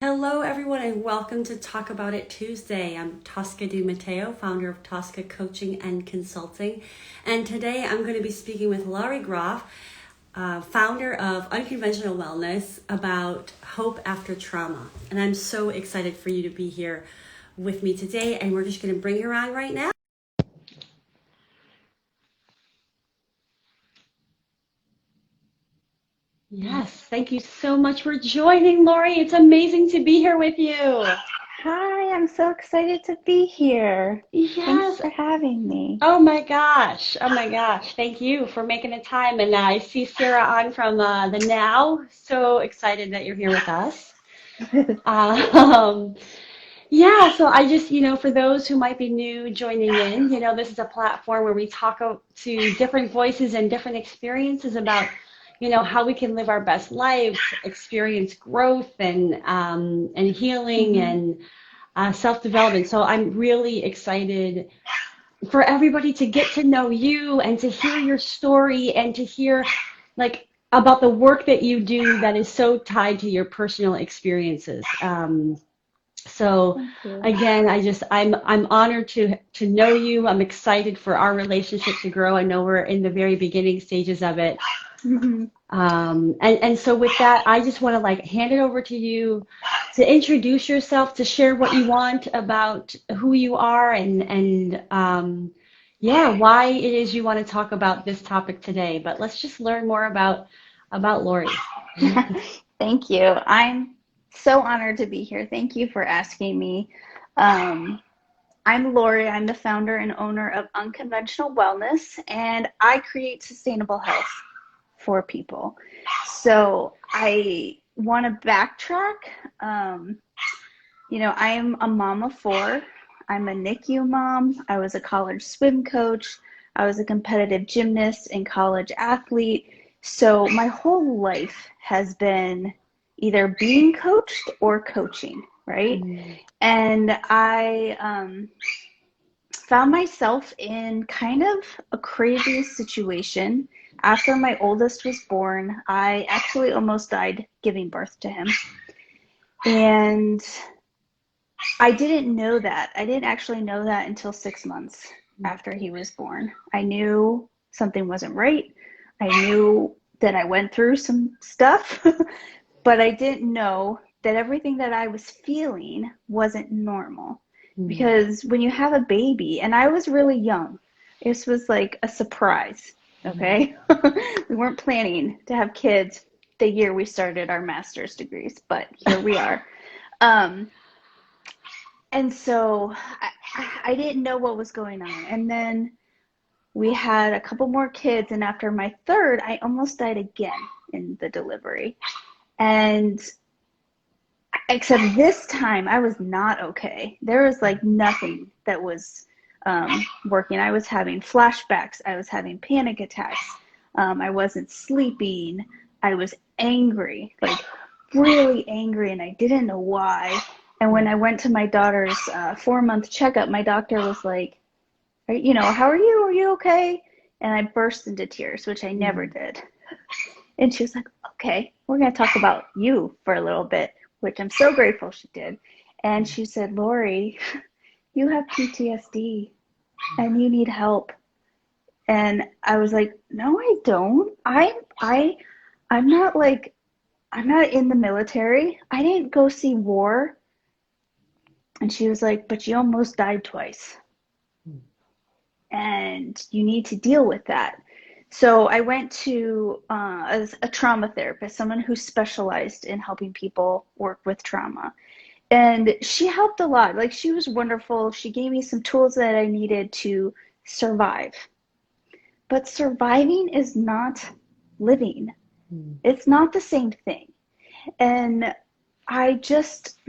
Hello, everyone, and welcome to Talk About It Tuesday. I'm Tosca Di Matteo, founder of Tosca Coaching and Consulting. And today I'm going to be speaking with Laurie Groff, founder of Unconventional Wellness, about hope after trauma. And I'm so excited for you to be here with me today. And we're just going to bring her on right now. Yes, thank you so much for joining, Laurie. It's amazing to be here with you. Hi, I'm so excited to be here. Thanks Yes. for having me. Oh my gosh. Oh my gosh. Thank you for making the time. And I see Sarah on from the Now. So excited that you're here with us. Um, yeah, so I just, for those who might be new joining in, this is a platform where we talk to different voices and different experiences about, how we can live our best lives, experience growth and healing hmm and self-development. So I'm really excited for everybody to get to know you and to hear your story and to hear like about the work that you do that is so tied to your personal experiences. So Thank you. again, I'm honored to know you. I'm excited for our relationship to grow. I know we're in the very beginning stages of it. hmm And so with that, I just want to hand it over to you to introduce yourself, to share what you want about who you are and yeah, why it is you want to talk about this topic today. But let's just learn more about Laurie. Thank you. I'm so honored to be here. Thank you for asking me. Um, I'm Lori. I'm the founder and owner of Unconventional Wellness, and I create sustainable health for people. So I want to backtrack. Um, I'm a mom of four. I'm a NICU mom. I was a college swim coach. I was a competitive gymnast and college athlete. So my whole life has been either being coached or coaching, right? Mm, And I found myself in kind of a crazy situation. After my oldest was born, I actually almost died giving birth to him. And I didn't know that. I didn't actually know that until 6 months after he was born. I knew something wasn't right. I knew that I went through some stuff, but I didn't know that everything that I was feeling wasn't normal. mm, Because when you have a baby, and I was really young, this was like a surprise, mm. okay? We weren't planning to have kids the year we started our master's degrees, but here we are. Um, and so I didn't know what was going on. And then we had a couple more kids, and after my third, I almost died again in the delivery. And except this time, I was not okay. There was like nothing that was working. I was having flashbacks. I was having panic attacks. I wasn't sleeping. I was angry, like really angry, and I didn't know why. And when I went to my daughter's 4-month checkup, my doctor was like, how are you? Are you okay? And I burst into tears, which I never Mm. did. And she was like, okay, we're going to talk about you for a little bit, which I'm so grateful she did. And she said, Lori, you have PTSD and you need help. And I was like, no, I don't. I'm not like, I'm not in the military. I didn't go see war. And she was like, but you almost died twice. And you need to deal with that. So I went to as a trauma therapist, someone who specialized in helping people work with trauma. And she helped a lot. Like, she was wonderful. She gave me some tools that I needed to survive. But surviving is not living. Mm. It's not the same thing. And I just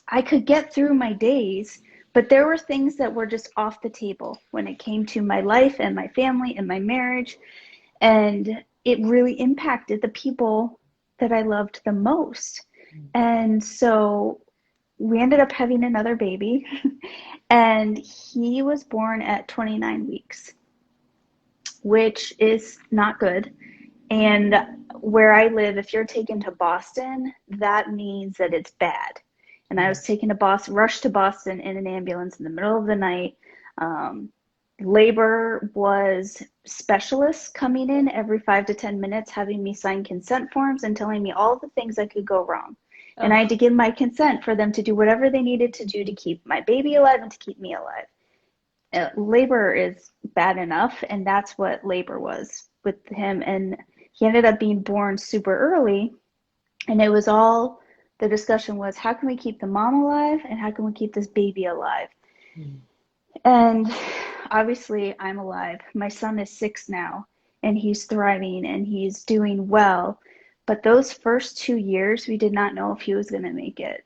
I could get through my days, but there were things that were just off the table when it came to my life and my family and my marriage. And it really impacted the people that I loved the most. And so we ended up having another baby, and he was born at 29 weeks, which is not good. And where I live, if you're taken to Boston, that means that it's bad. And I was taken to Boston, rushed to Boston in an ambulance in the middle of the night. Labor was specialists coming in every 5 to 10 minutes, having me sign consent forms and telling me all the things that could go wrong. And I had to give my consent for them to do whatever they needed to do to keep my baby alive and to keep me alive. Labor is bad enough, and that's what labor was with him. And he ended up being born super early, and it was all, the discussion was, how can we keep the mom alive and how can we keep this baby alive? And obviously I'm alive. My son is 6 now, and he's thriving and he's doing well. But those first 2 years, we did not know if he was going to make it.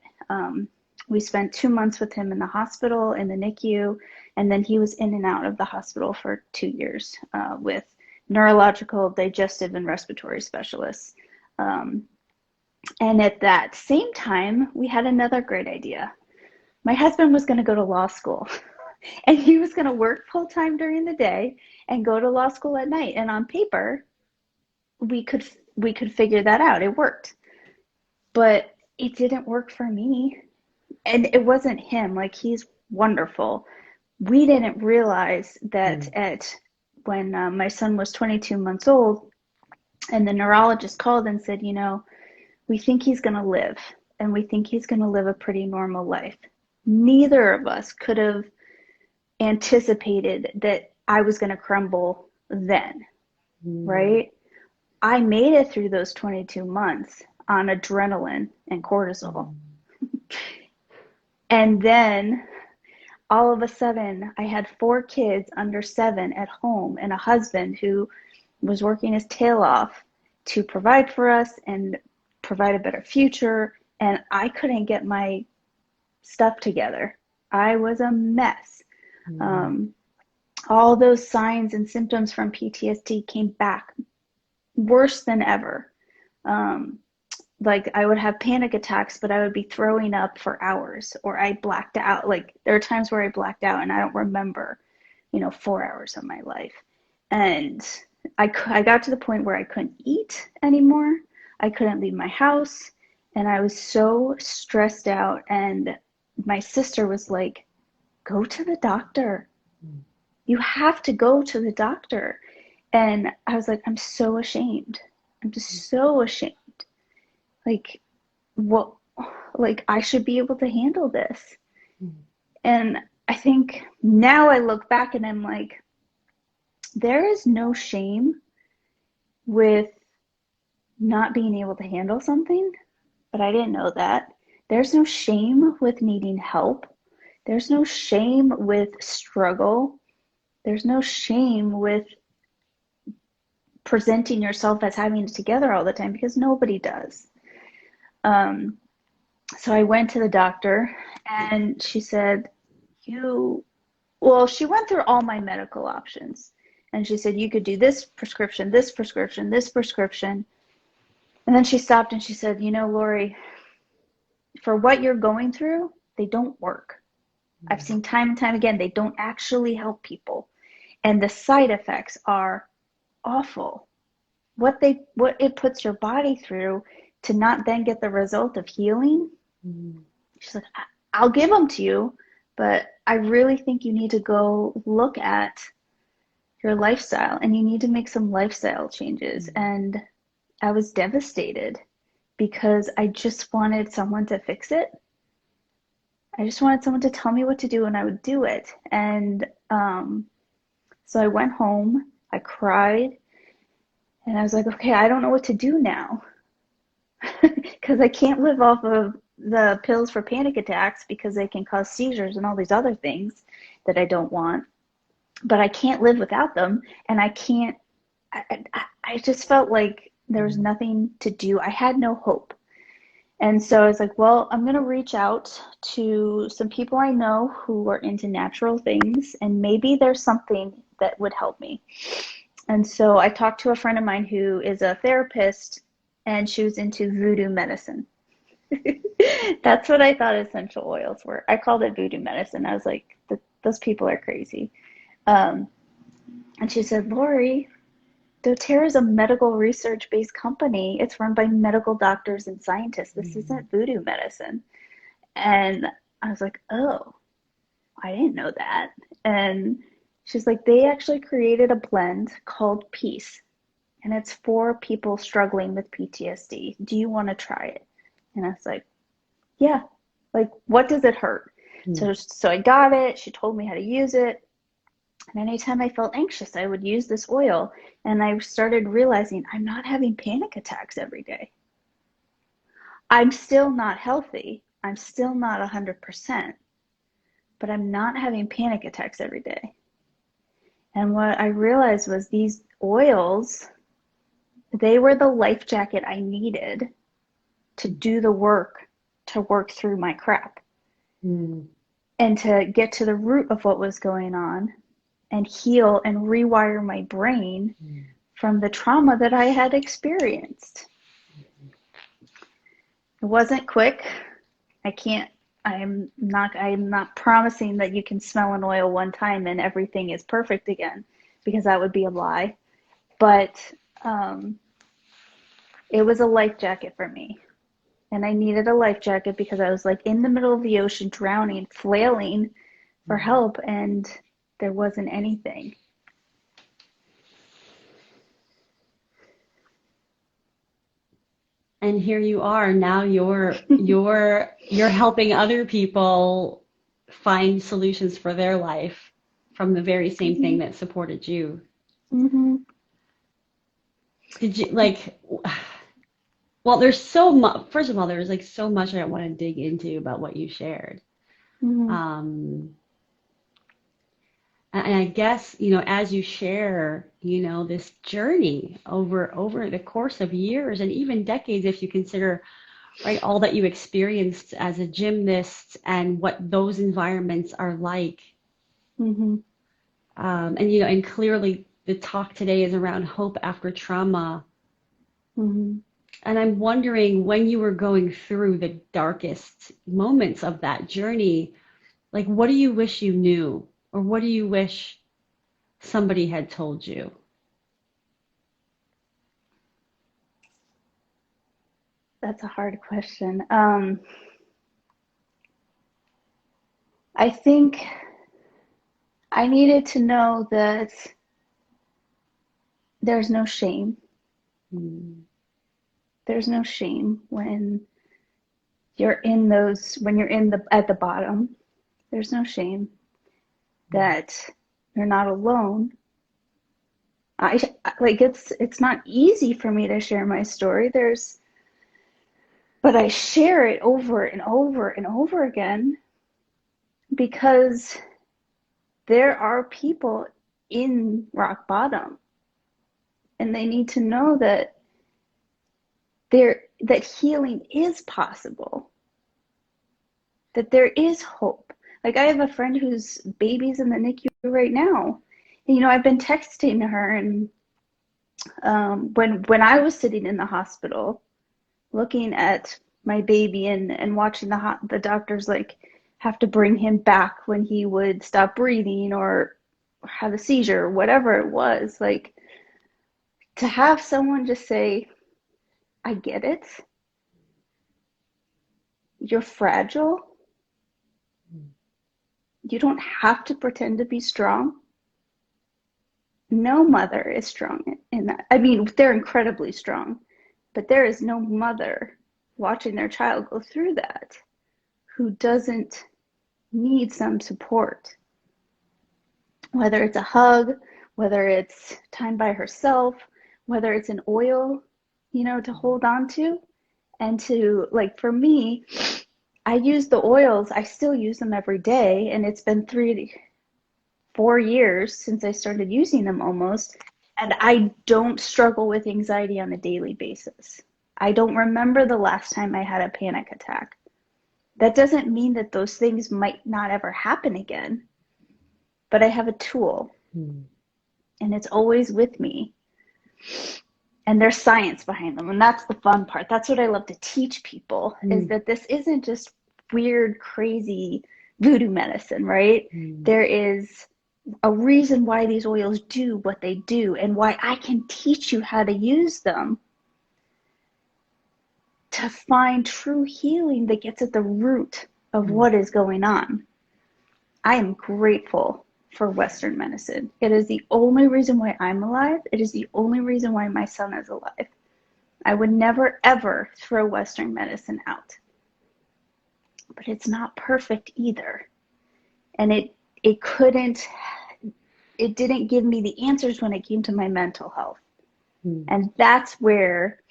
We spent 2 months with him in the hospital, in the NICU, and then he was in and out of the hospital for 2 years with neurological, digestive, and respiratory specialists. And at that same time, we had another great idea. My husband was going to go to law school, and he was going to work full-time during the day and go to law school at night. And on paper, we could figure that out. It worked. But it didn't work for me. And it wasn't him. Like, he's wonderful. We didn't realize that when my son was 22 months old, and the neurologist called and said, we think he's going to live, and we think he's going to live a pretty normal life. Neither of us could have anticipated that I was going to crumble then, right? I made it through those 22 months on adrenaline and cortisol. And then all of a sudden, I had 4 kids under 7 at home and a husband who was working his tail off to provide for us and provide a better future. And I couldn't get my stuff together. I was a mess. All those signs and symptoms from PTSD came back worse than ever. Like, I would have panic attacks, but I would be throwing up for hours, or I blacked out. Like, there are times where I blacked out and I don't remember, 4 hours of my life. And I got to the point where I couldn't eat anymore. I couldn't leave my house, and I was so stressed out. And my sister was like, go to the doctor. You have to go to the doctor. And I was like, I'm so ashamed. I'm just so ashamed. Like, what? Like, I should be able to handle this. And I think now I look back and I'm like, there is no shame with not being able to handle something, but I didn't know that. There's no shame with needing help. There's no shame with struggle. There's no shame with presenting yourself as having it together all the time, because nobody does. So I went to the doctor, and she said, she went through all my medical options, and she said, you could do this prescription, this prescription, this prescription. And then she stopped and she said, Laurie, for what you're going through, they don't work. I've seen time and time again, they don't actually help people. And the side effects are awful. What it puts your body through to not then get the result of healing. She's like, I'll give them to you, but I really think you need to go look at your lifestyle, and you need to make some lifestyle changes. And I was devastated because I just wanted someone to fix it. I just wanted someone to tell me what to do, and I would do it. And so I went home, I cried, and I was like, okay, I don't know what to do now. Because I can't live off of the pills for panic attacks because they can cause seizures and all these other things that I don't want. But I can't live without them, and I just felt like there was nothing to do. I had no hope. And so I was like, well, I'm going to reach out to some people I know who are into natural things, and maybe there's something that would help me. And so I talked to a friend of mine who is a therapist, and she was into voodoo medicine. That's what I thought essential oils were. I called it voodoo medicine. I was like, those people are crazy. And she said, Laurie, doTERRA is a medical research-based company. It's run by medical doctors and scientists. This isn't voodoo medicine. And I was like, oh, I didn't know that. And she's like, they actually created a blend called Peace. And it's for people struggling with PTSD. Do you want to try it? And I was like, yeah. Like, what does it hurt? So I got it. She told me how to use it. And anytime I felt anxious, I would use this oil. And I started realizing I'm not having panic attacks every day. I'm still not healthy. I'm still not 100%, but I'm not having panic attacks every day. And what I realized was these oils, they were the life jacket I needed to do the work, to work through my crap, and to get to the root of what was going on and heal and rewire my brain from the trauma that I had experienced. It wasn't quick. I'm not promising that you can smell an oil one time and everything is perfect again, because that would be a lie. But it was a life jacket for me. And I needed a life jacket because I was like in the middle of the ocean, drowning, flailing for help, and there wasn't anything. And here you are. Now you're helping other people find solutions for their life from the very same thing that supported you. Did you well, there's so much. First of all, there's like so much I want to dig into about what you shared. And I guess, as you share, this journey over the course of years and even decades, if you consider, right, all that you experienced as a gymnast and what those environments are like. And clearly the talk today is around hope after trauma. And I'm wondering, when you were going through the darkest moments of that journey, like, what do you wish you knew? Or what do you wish somebody had told you? That's a hard question. I think I needed to know that there's no shame. There's no shame when you're at the bottom. There's no shame that you're not alone. It's not easy for me to share my story. But I share it over and over and over again because there are people in rock bottom, and they need to know that healing is possible, that there is hope. Like, I have a friend whose baby's in the NICU right now. And, I've been texting her, and when I was sitting in the hospital looking at my baby and watching the doctors have to bring him back when he would stop breathing or have a seizure or whatever it was, like, to have someone just say, I get it. You're fragile. You don't have to pretend to be strong. No mother is strong in that. I mean, they're incredibly strong, but there is no mother watching their child go through that who doesn't need some support. Whether it's a hug, whether it's time by herself, whether it's an oil, to hold on to. And to, like, for me, I use the oils. I still use them every day. And it's been 4 years since I started using them almost. And I don't struggle with anxiety on a daily basis. I don't remember the last time I had a panic attack. That doesn't mean that those things might not ever happen again. But I have a tool. And it's always with me. And there's science behind them. And that's the fun part. That's what I love to teach people, is that this isn't just weird, crazy voodoo medicine, right? There is a reason why these oils do what they do and why I can teach you how to use them to find true healing that gets at the root of what is going on. I am grateful for Western medicine. It is the only reason why I'm alive. It is the only reason why my son is alive. I would never, ever throw Western medicine out. But it's not perfect either. And it didn't give me the answers when it came to my mental health. And that's where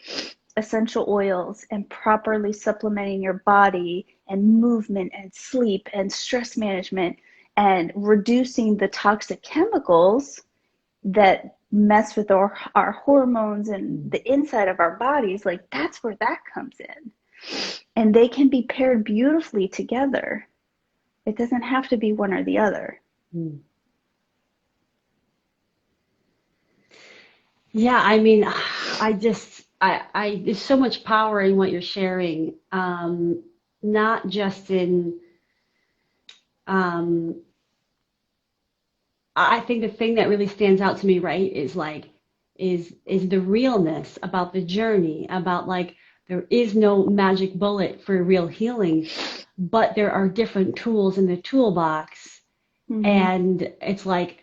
essential oils and properly supplementing your body and movement and sleep and stress management and reducing the toxic chemicals that mess with our hormones and the inside of our bodies, like that's where that comes in. And they can be paired beautifully together. It doesn't have to be one or the other. Yeah, I mean, there's so much power in what you're sharing. Not just in, um, I think the thing that really stands out to me, right, is like, is the realness about the journey, about like, there is no magic bullet for real healing, but there are different tools in the toolbox. And it's like,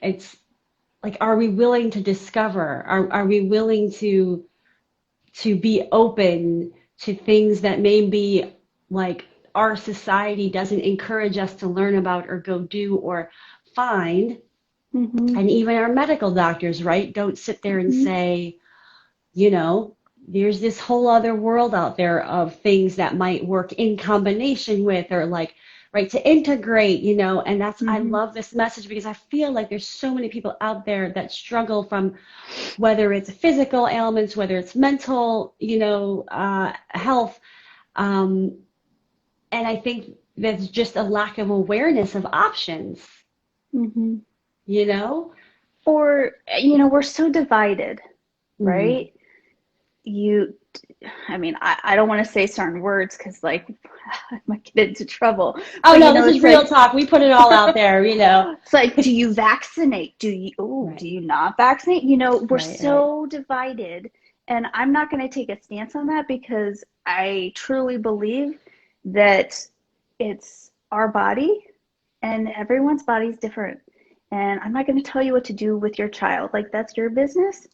are we willing to discover? Are we willing to be open to things that maybe like our society doesn't encourage us to learn about or go do or find? And even our medical doctors, right, don't sit there and say, you know, there's this whole other world out there of things that might work in combination with, or like, right, to integrate, and I love this message because I feel like there's so many people out there that struggle from whether it's physical ailments, whether it's mental, health. And I think there's just a lack of awareness of options, you know? Or, we're so divided, right? I don't want to say certain words because like I might get into trouble. Oh But no, this is real like, talk. We put it all out there, it's like, do you vaccinate? Do you not vaccinate? We're so divided, and I'm not going to take a stance on that because I truly believe that it's our body and everyone's body is different. And I'm not going to tell you what to do with your child. Like, that's your business.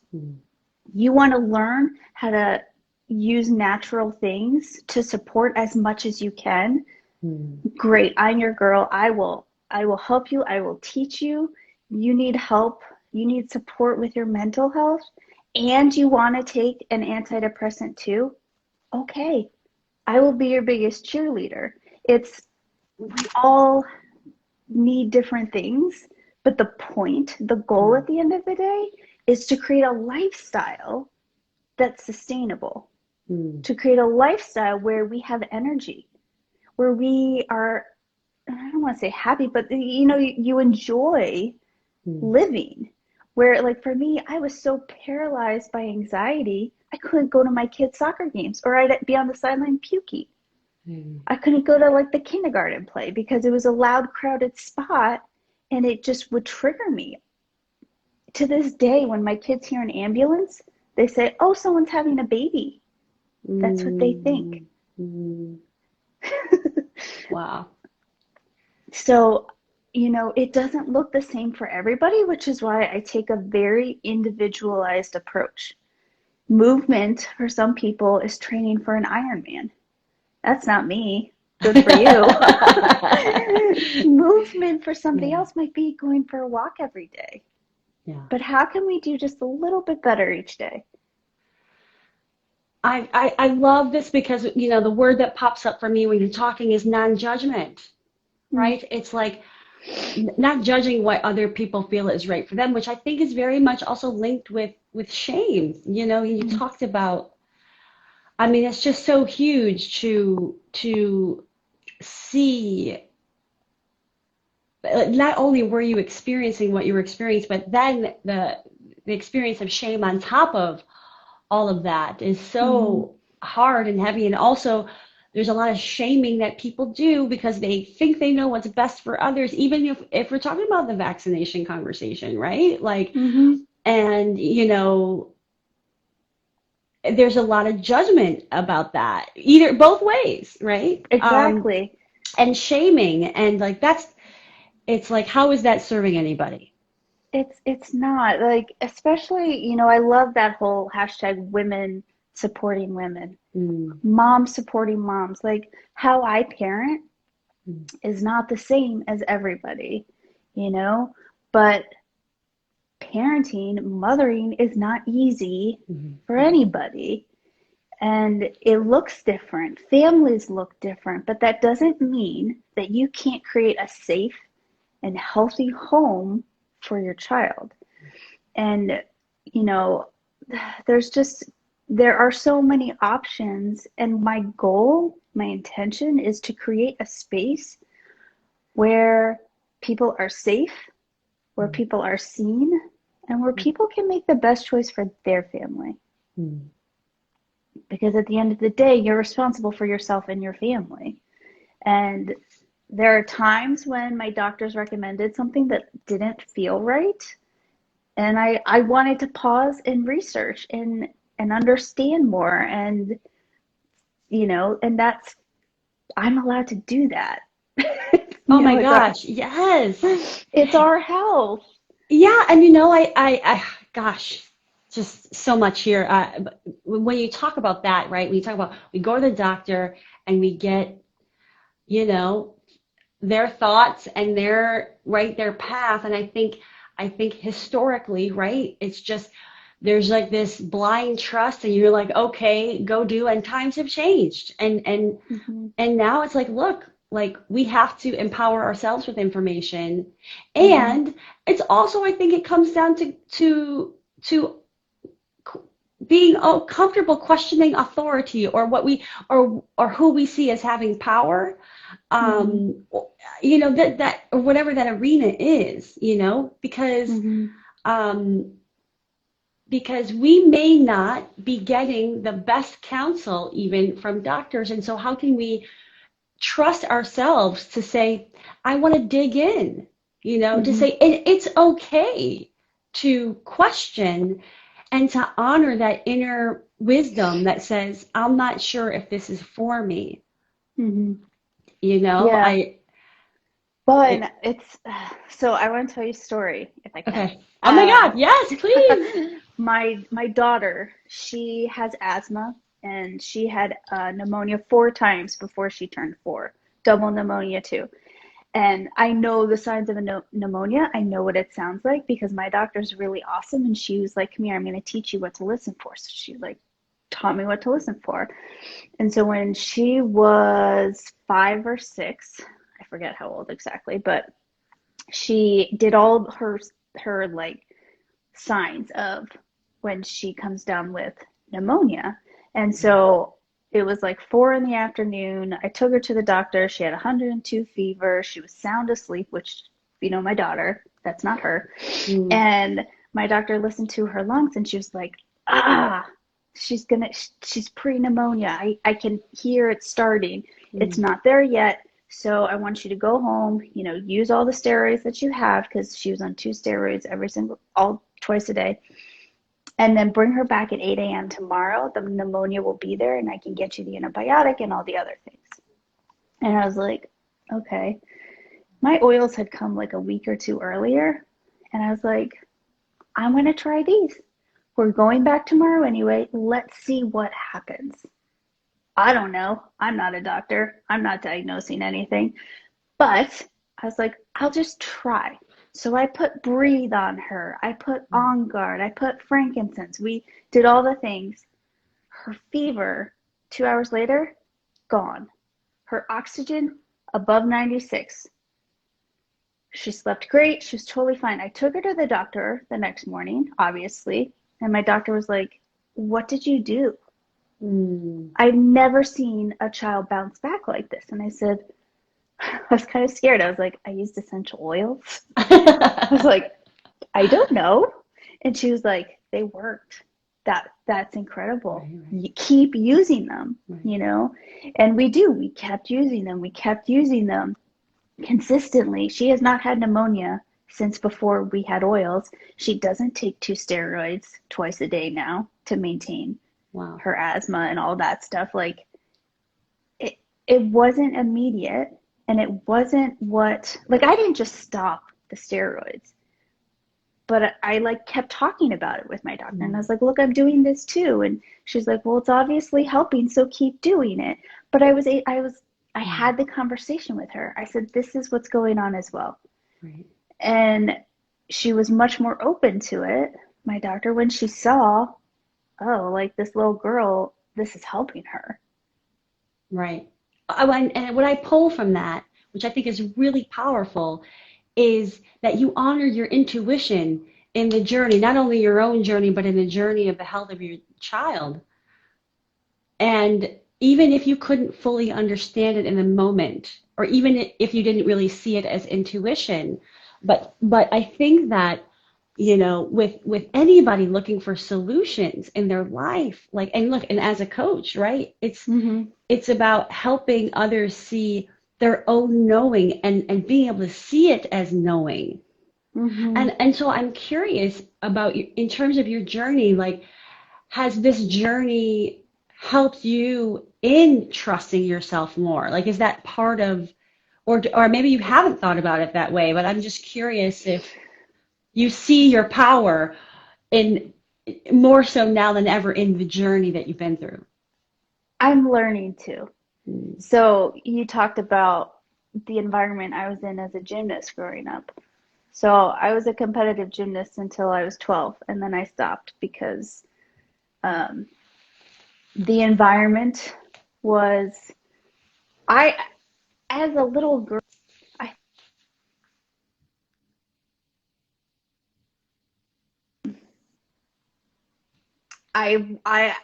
You want to learn how to use natural things to support as much as you can. Great. I'm your girl. I will help you. I will teach you. You need help. You need support with your mental health, and you want to take an antidepressant too. Okay. I will be your biggest cheerleader. We all need different things, but the goal at the end of the day is to create a lifestyle that's sustainable, to create a lifestyle where we have energy, where we are, I don't want to say happy, but you enjoy living. Where, like, for me, I was so paralyzed by anxiety, I couldn't go to my kids' soccer games, or I'd be on the sideline puking. I couldn't go to like the kindergarten play because it was a loud, crowded spot, and it just would trigger me. To this day, when my kids hear an ambulance, they say, "Oh, someone's having a baby." That's what they think. Wow. So, it doesn't look the same for everybody, which is why I take a very individualized approach. Movement for some people is training for an Ironman. That's not me. Good for you. Movement for somebody else might be going for a walk every day. Yeah. But how can we do just a little bit better each day? I love this because, the word that pops up for me when you're talking is non-judgment, right? It's like not judging what other people feel is right for them, which I think is very much also linked with shame. You talked about, I mean, it's just so huge to see. Not only were you experiencing what you were experiencing, but then the experience of shame on top of all of that is so hard and heavy. And also there's a lot of shaming that people do because they think they know what's best for others, even if we're talking about the vaccination conversation, right? Like, Mm-hmm. and there's a lot of judgment about that, either both ways, right? Exactly. And shaming, and like it's like, how is that serving anybody? It's not like, especially, I love that whole hashtag women supporting women, Mm, moms supporting moms. Like how I parent mm, is not the same as everybody, you know, but parenting, mothering is not easy mm, for anybody. And it looks different. Families look different, but that doesn't mean that you can't create a safe and healthy home for your child. And, you know, there's just, there are so many options. And my goal, my intention is to create a space where people are safe, where mm, people are seen, and where people can make the best choice for their family. mm, Because at the end of the day, you're responsible for yourself and your family. And there are times when my doctors recommended something that didn't feel right. And I wanted to pause and research and understand more. And, and that's, I'm allowed to do that. oh my It's our, gosh, yes. it's our health. Yeah, and gosh, just so much here. When you talk about that, right? When you talk about, we go to the doctor and we get, you know, their thoughts and their path. And I think historically, right? It's just, there's like this blind trust, and you're like, okay, go do. And times have changed, Mm-hmm. and now it's like, look, like we have to empower ourselves with information. Mm-hmm. And it's also, I think it comes down to being comfortable questioning authority, or what we or who we see as having power. Mm-hmm. Um, that or whatever that arena is, Mm-hmm. um, because we may not be getting the best counsel even from doctors. And so how can we trust ourselves to say, I want to dig in, to Mm-hmm. say, and it's okay to question and to honor that inner wisdom that says, I'm not sure if this is for me. Mm-hmm. You know, Yeah. I, Well, and it, it's so I want to tell you a story if I can. okay. Oh my God. Yes, please. My daughter, she has asthma and she had pneumonia 4 times before she turned 4, double pneumonia too. And I know the signs of a pneumonia. I know what it sounds like because my doctor's really awesome. And she was like, "Come here, I'm going to teach you what to listen for." So she like taught me what to listen for. And so when she was 5 or 6, I forget how old exactly, but she did all her like signs of when she comes down with pneumonia. And so it was like 4 in the afternoon. I took her to the doctor. She had 102 fever. She was sound asleep, which, my daughter, that's not her. Mm, And my doctor listened to her lungs and she was like, she's pre-pneumonia. I can hear it starting. It's mm, not there yet. So I want you to go home, use all the steroids that you have, because she was on 2 steroids all twice a day, and then bring her back at 8 a.m. tomorrow. The pneumonia will be there and I can get you the antibiotic and all the other things. And I was like, okay. My oils had come like a week or two earlier. And I was like, I'm going to try these. We're going back tomorrow anyway. Let's see what happens. I don't know. I'm not a doctor. I'm not diagnosing anything. But I was like, I'll just try. So I put Breathe on her. I put mm, On Guard. I put frankincense. We did all the things. Her fever, 2 hours later, gone. Her oxygen above 96. She slept great. She was totally fine. I took her to the doctor the next morning, obviously. And my doctor was like, "What did you do?" mm. I've never seen a child bounce back like this. And I said, I was kind of scared. I was like, "I used essential oils." I was like, "I don't know." And she was like, "They worked." that's incredible. Right, right, You keep using them, right. you know? And we kept using them. We kept using them consistently. She has not had pneumonia since before we had oils. She doesn't take 2 steroids twice a day now to maintain Wow. her asthma and all that stuff. Like it it wasn't immediate, and it wasn't what, like, I didn't just stop the steroids, but I like kept talking about it with my doctor, and I Mm, was like, look, I'm doing this too. And she's like, well, it's obviously helping, so keep doing it. But I mm, had the conversation with her. I said, this is what's going on as well. right, And she was much more open to it, my doctor, when she saw, oh, like, this little girl, this is helping her. right. And what I pull from that, which I think is really powerful, is that you honor your intuition in the journey, not only your own journey, but in the journey of the health of your child. And even if you couldn't fully understand it in the moment, or even if you didn't really see it as intuition, but I think that, with anybody looking for solutions in their life, like, and look, and as a coach, right? Mm-hmm. It's about helping others see their own knowing and being able to see it as knowing. Mm-hmm. And so I'm curious about you in terms of your journey, like, has this journey helped you in trusting yourself more? Like, is that part of, or maybe you haven't thought about it that way, but I'm just curious if you see your power in more so now than ever in the journey that you've been through. I'm learning to. Mm, So you talked about the environment I was in as a gymnast growing up. So I was a competitive gymnast until I was 12, and then I stopped because um, the environment was, I, as a little girl, I, I,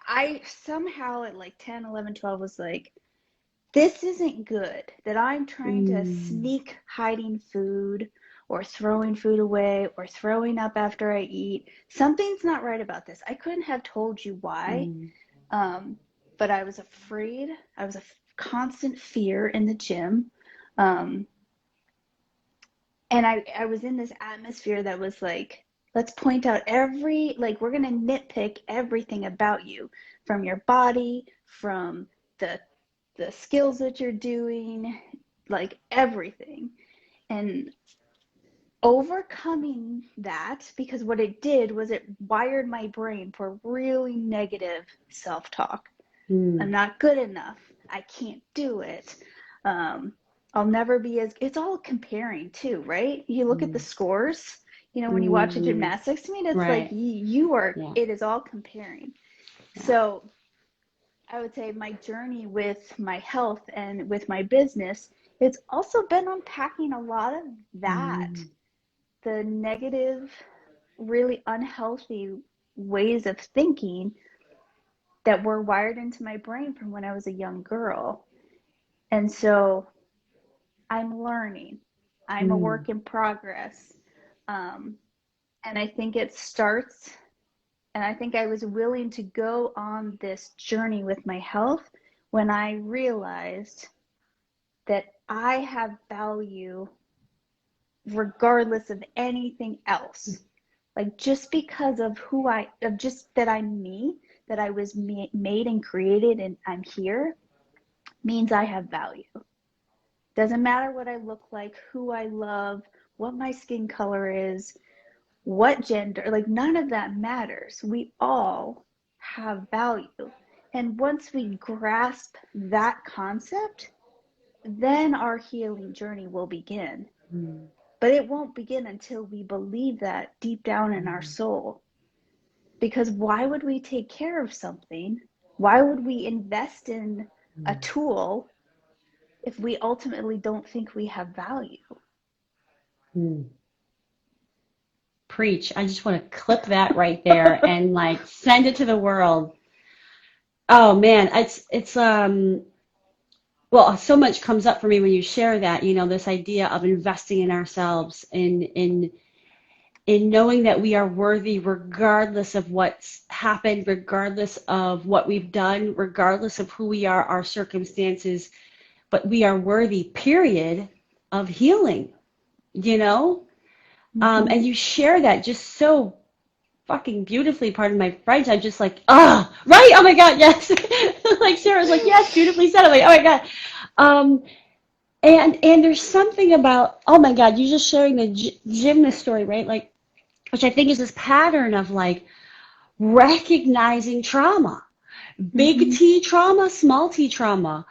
I somehow at like 10, 11, 12 was like, this isn't good, that I'm trying to mm, sneak hiding food or throwing food away or throwing up after I eat. Something's not right about this. I couldn't have told you why, mm, um, but I was afraid. I was a constant fear in the gym. Um, and I was in this atmosphere that was like, let's point out like, we're going to nitpick everything about you, from your body, from the skills that you're doing, like everything. And overcoming that, because what it did was it wired my brain for really negative self-talk. I'm mm, not good enough. I can't do it. Um, I'll never be as, it's all comparing too, right? You look at the mm, scores, when you watch a mm. gymnastics meet, it's like Right. Yeah. it is all comparing. Yeah. So I would say my journey with my health and with my business, it's also been unpacking a lot of that, Mm, the negative, really unhealthy ways of thinking that were wired into my brain from when I was a young girl. And so I'm learning. I'm a mm, work in progress. Um, and I think it starts, and I think I was willing to go on this journey with my health when I realized that I have value regardless of anything else. Like, just because of of just that I'm me, that I was made and created and I'm here, means I have value. Doesn't matter what I look like, who I love, what my skin color is, what gender, like, none of that matters. We all have value. And once we grasp that concept, then our healing journey will begin. mm, But it won't begin until we believe that deep down in our mm, soul. Because why would we take care of something? Why would we invest in a mm, tool if we ultimately don't think we have value? mm. Preach. I just want to clip that right there and like send it to the world. Oh man, it's well, so much comes up for me when you share that, this idea of investing in ourselves in in knowing that we are worthy regardless of what's happened, regardless of what we've done, regardless of who we are, our circumstances, but we are worthy, period, of healing, you know? Mm-hmm. And you share that just so fucking beautifully, pardon my French. I'm just like, ah, right? Oh my God, yes. Like Sarah's like, yes, beautifully said. I'm like, oh my God. Um, and there's something about, oh my God, you just sharing the gymnast story, right? Like, which I think is this pattern of like recognizing trauma, big Mm-hmm. T trauma, small T trauma,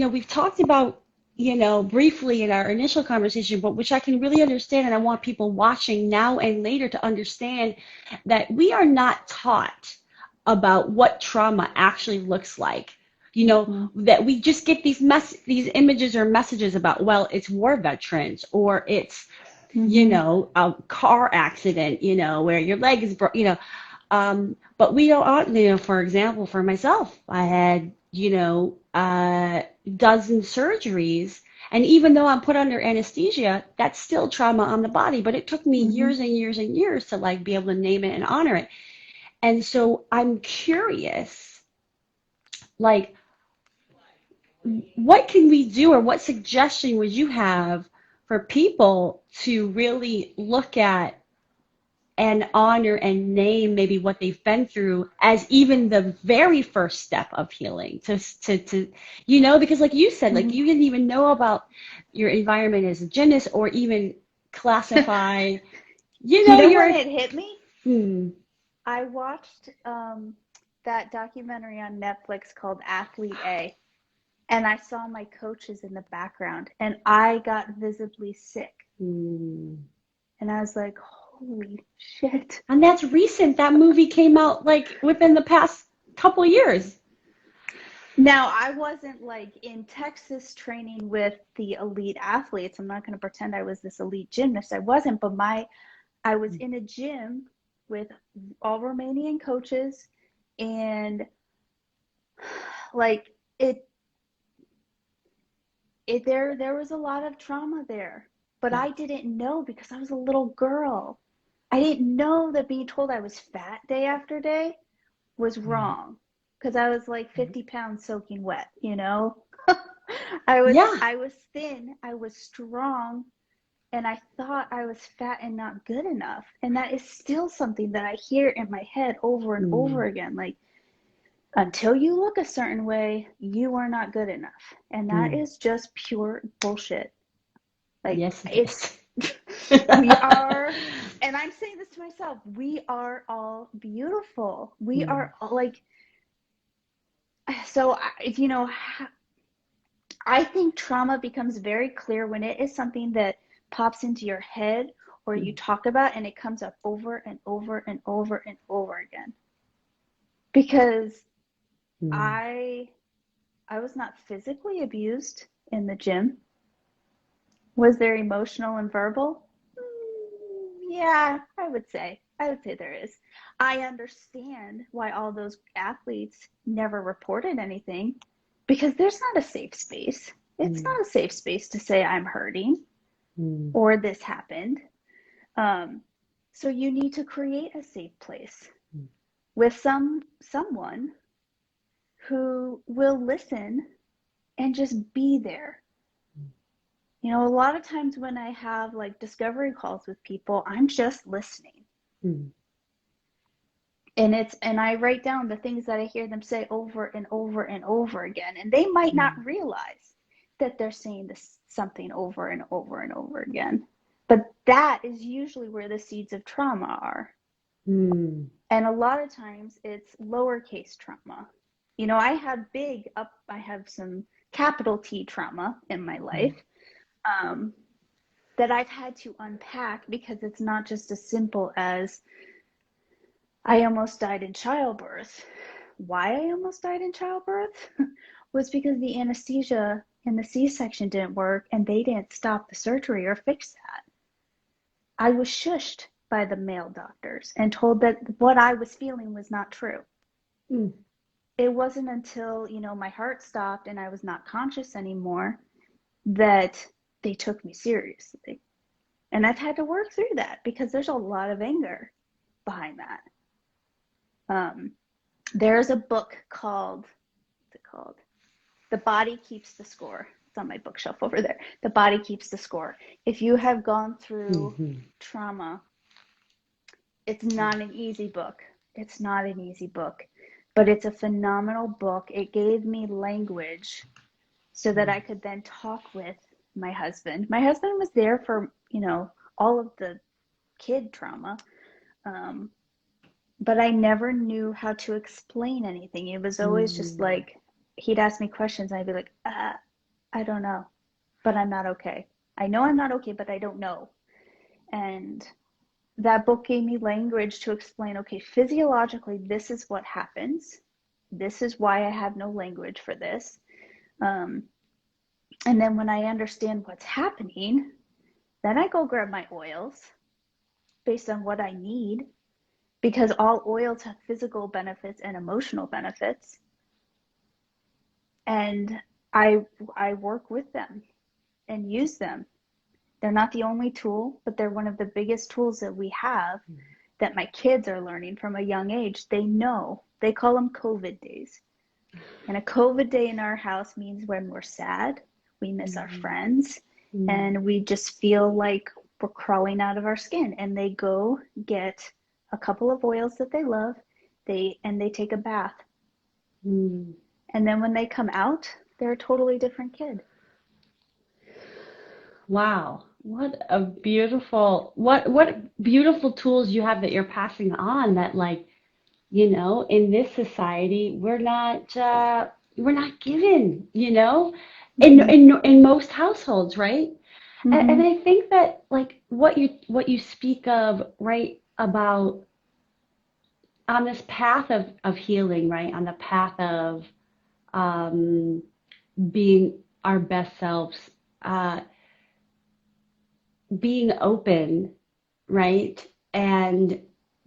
we've talked about, briefly in our initial conversation, but which I can really understand. And I want people watching now and later to understand that we are not taught about what trauma actually looks like. Mm-hmm. That we just get these images or messages about, well, it's war veterans or it's Mm-hmm. a car accident, where your leg is broken, but we don't, for example, for myself, I had, dozen surgeries. And even though I'm put under anesthesia, that's still trauma on the body. But it took me Mm-hmm. years and years and years to like be able to name it and honor it. And so I'm curious, like, what can we do or what suggestion would you have for people to really look at and honor and name maybe what they've been through as even the very first step of healing because like you said, like Mm-hmm. you didn't even know about your environment as a gymnast or even classify, You know when your it hit me? hmm, I watched that documentary on Netflix called Athlete A, and I saw my coaches in the background, and I got visibly sick. hmm. And I was like, holy shit. And that's recent. That movie came out like within the past couple years. Now, I wasn't like in Texas training with the elite athletes. I'm not going to pretend I was this elite gymnast. I wasn't, but I was in a gym with all Romanian coaches, and like there was a lot of trauma there. But Yeah. I didn't know because I was a little girl. I didn't know that being told I was fat day after day was wrong because I was like 50 pounds soaking wet, you know? Yeah. I was thin, I was strong, and I thought I was fat and not good enough. And that is still something that I hear in my head over and over Mm, again. Like, until you look a certain way, you are not good enough. And that mm. is just pure bullshit. Like, Yes, it it's, is. we are, and I'm saying this to myself, we are all beautiful. We Mm, are all, like, so, I think trauma becomes very clear when it is something that pops into your head or you mm, talk about and it comes up over and over and over and over again. Because mm, I I was not physically abused in the gym. Was there emotional and verbal? Yeah, I would say. I would say there is. I understand why all those athletes never reported anything because there's not a safe space. It's mm, not a safe space to say I'm hurting mm, or this happened. Um, so you need to create a safe place mm. with someone who will listen and just be there. You know, a lot of times when I have like discovery calls with people, I'm just listening. Mm, And I write down the things that I hear them say over and over and over again. And they might not mm, realize that they're saying this something over and over and over again. But that is usually where the seeds of trauma are. mm, And a lot of times it's lowercase trauma. You know, I have some capital T trauma in my mm, life um, that I've had to unpack because it's not just as simple as I almost died in childbirth. Why I almost died in childbirth was because the anesthesia in the C-section didn't work and they didn't stop the surgery or fix that. I was shushed by the male doctors and told that what I was feeling was not true. mm, It wasn't until, my heart stopped and I was not conscious anymore that they took me seriously. And I've had to work through that because there's a lot of anger behind that. Um, there's a book called, what's it called? The Body Keeps the Score. It's on my bookshelf over there. The Body Keeps the Score. If you have gone through Mm-hmm. trauma, it's not an easy book. It's not an easy book, but it's a phenomenal book. It gave me language so that I could then talk with my husband. My husband was there for, all of the kid trauma, um, but I never knew how to explain anything. It was always just Mm-hmm. like, he'd ask me questions, and I'd be like, I don't know, but I'm not okay. I know I'm not okay, but I don't know. And that book gave me language to explain, okay, physiologically, this is what happens. This is why I have no language for this. Um, and then when I understand what's happening, then I go grab my oils based on what I need, because all oils have physical benefits and emotional benefits. And I work with them and use them. They're not the only tool, but they're one of the biggest tools that we have that my kids are learning from a young age. They know. They call them COVID days. And a COVID day in our house means when we're sad, we miss our friends, Mm-hmm. and we just feel like we're crawling out of our skin. And they go get a couple of oils that they love, they take a bath. Mm-hmm. And then when they come out, they're a totally different kid. Wow, what beautiful tools you have that you're passing on that like, in this society we're not given, Mm-hmm. in most households, right? And Mm-hmm. I think that like what you speak of, right, about on this path of healing, right? On the path of um being our best selves, uh being open, right? And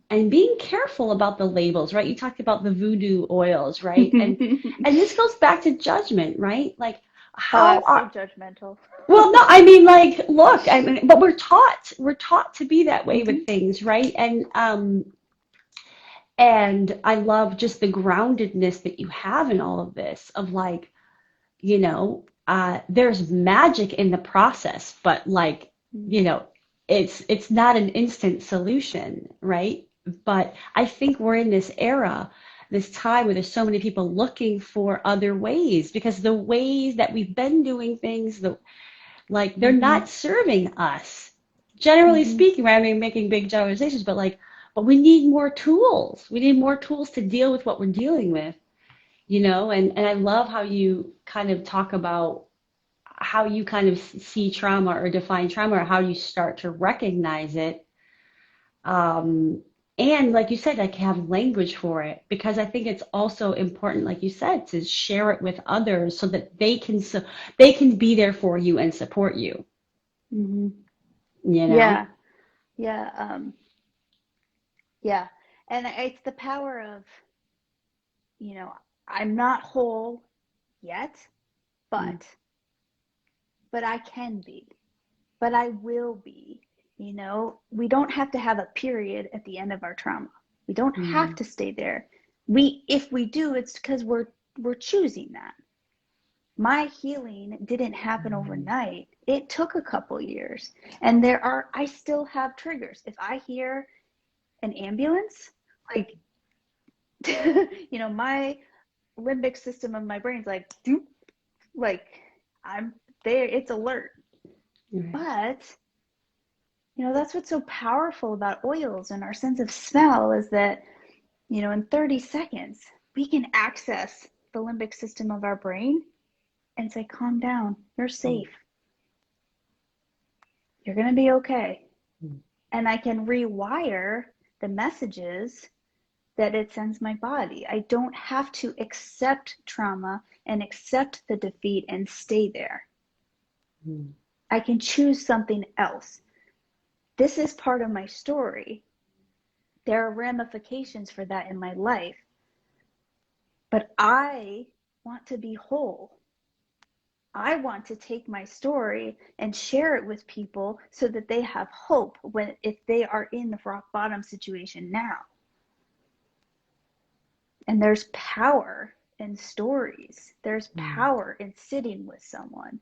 being careful about the labels, right? You talked about the voodoo oils, right? And this goes back to judgment, right? Like how So are judgmental. well, no, I mean like look, I mean, but we're taught to be that way Mm-hmm. with things, right? And I love just the groundedness that you have in all of this of like, there's magic in the process, but like, you know, it's not an instant solution, right? But I think we're in this era, this time where there's so many people looking for other ways because the ways that we've been doing things, like they're Mm-hmm. not serving us. Generally Mm-hmm. speaking, right? I mean, making big generalizations, but like, but we need more tools. We need more tools to deal with what we're dealing with, and I love how you kind of talk about how you kind of see trauma or define trauma or how you start to recognize it. Um, and like you said, like have language for it because I think it's also important, like you said, to share it with others so that they can be there for you and support you, Mm-hmm. you know? Yeah. Yeah. Yeah. And it's the power of, you know, I'm not whole yet, but I can be, but I will be. We don't have to have a period at the end of our trauma. We don't have Mm-hmm. to stay there. If we do, it's because we're choosing that. My healing didn't happen overnight. It took a couple years. And I still have triggers. If I hear an ambulance, like, my limbic system of my brain's like, doop, like I'm there, it's alert. Right. But, that's what's so powerful about oils and our sense of smell is that, in 30 seconds, we can access the limbic system of our brain and say, calm down, you're safe, you're going to be okay. And I can rewire the messages that it sends my body. I don't have to accept trauma and accept the defeat and stay there. Mm-hmm. I can choose something else. This is part of my story. There are ramifications for that in my life, but I want to be whole. I want to take my story and share it with people so that they have hope if they are in the rock bottom situation now. And there's power in stories. There's power in sitting with someone.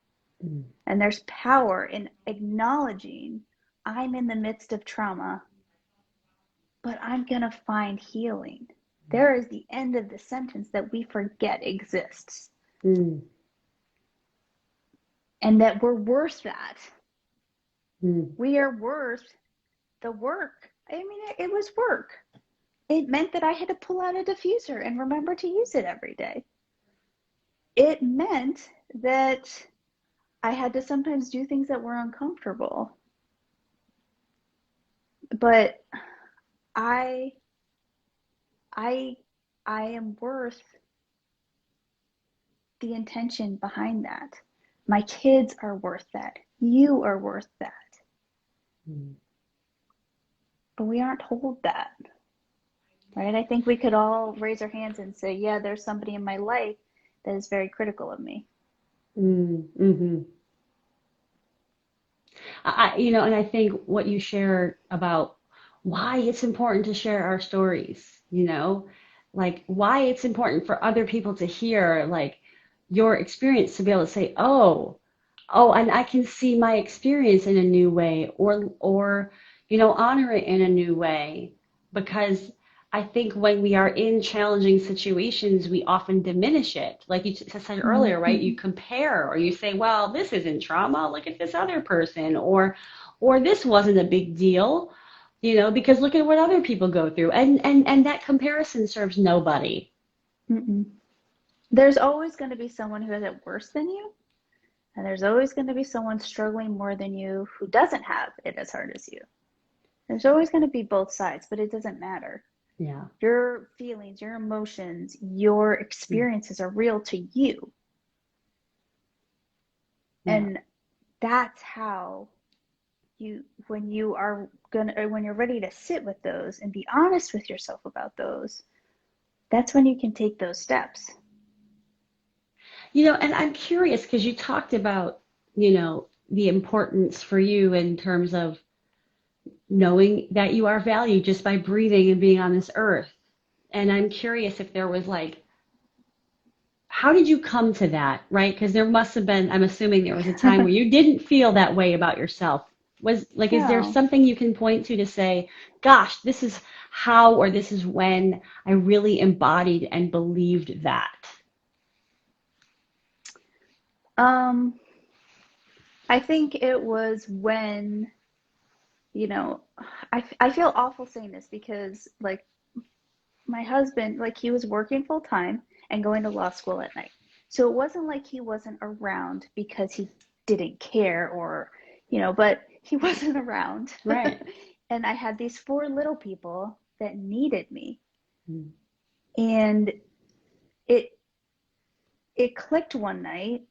And there's power in acknowledging I'm in the midst of trauma, but I'm going to find healing. There is the end of the sentence that we forget exists. Mm. And that we're worth that. Mm. We are worth the work. I mean, it was work. It meant that I had to pull out a diffuser and remember to use it every day. It meant that I had to sometimes do things that were uncomfortable. But I am worth the intention behind that. My kids are worth that. You are worth that. But we aren't told that, right? I think we could all raise our hands and say, yeah, there's somebody in my life that is very critical of me. Mm-hmm. And I think what you shared about why it's important to share our stories, like why it's important for other people to hear, like your experience to be able to say, and I can see my experience in a new way, or honor it in a new way, because I think when we are in challenging situations, we often diminish it. Like you said earlier, right? You compare, or you say, well, this isn't trauma. Look at this other person, or this wasn't a big deal, because look at what other people go through. And that comparison serves nobody. Mm-mm. There's always going to be someone who has it worse than you. And there's always going to be someone struggling more than you who doesn't have it as hard as you. There's always going to be both sides, but it doesn't matter. Yeah. Your feelings, your emotions, your experiences are real to you. Yeah. And that's how when you're ready to sit with those and be honest with yourself about those, that's when you can take those steps. And I'm curious because you talked about, the importance for you in terms of knowing that you are valued just by breathing and being on this earth. And I'm curious if there was like, how did you come to that, right? Because there must have been, I'm assuming there was a time where you didn't feel that way about yourself. Is there No. something you can point to say, gosh, this is how, or this is when I really embodied and believed that? I think it was when, I feel awful saying this because like my husband, like he was working full time and going to law school at night. So it wasn't like he wasn't around because he didn't care but he wasn't around. Right. And I had these four little people that needed me. Mm. And it it clicked one night.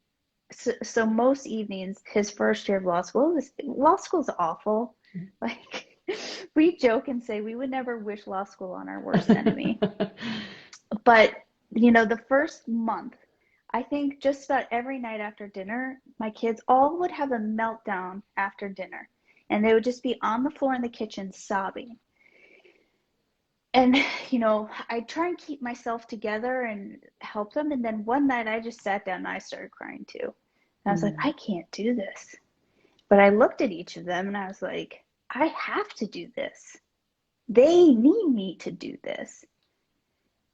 So most evenings, his first year of law school's awful. Like we joke and say we would never wish law school on our worst enemy. But the first month, I think just about every night after dinner, my kids all would have a meltdown after dinner. And they would just be on the floor in the kitchen sobbing. And, I try and keep myself together and help them. And then one night I just sat down and I started crying too. And I was like, I can't do this. But I looked at each of them and I was like, I have to do this. They need me to do this.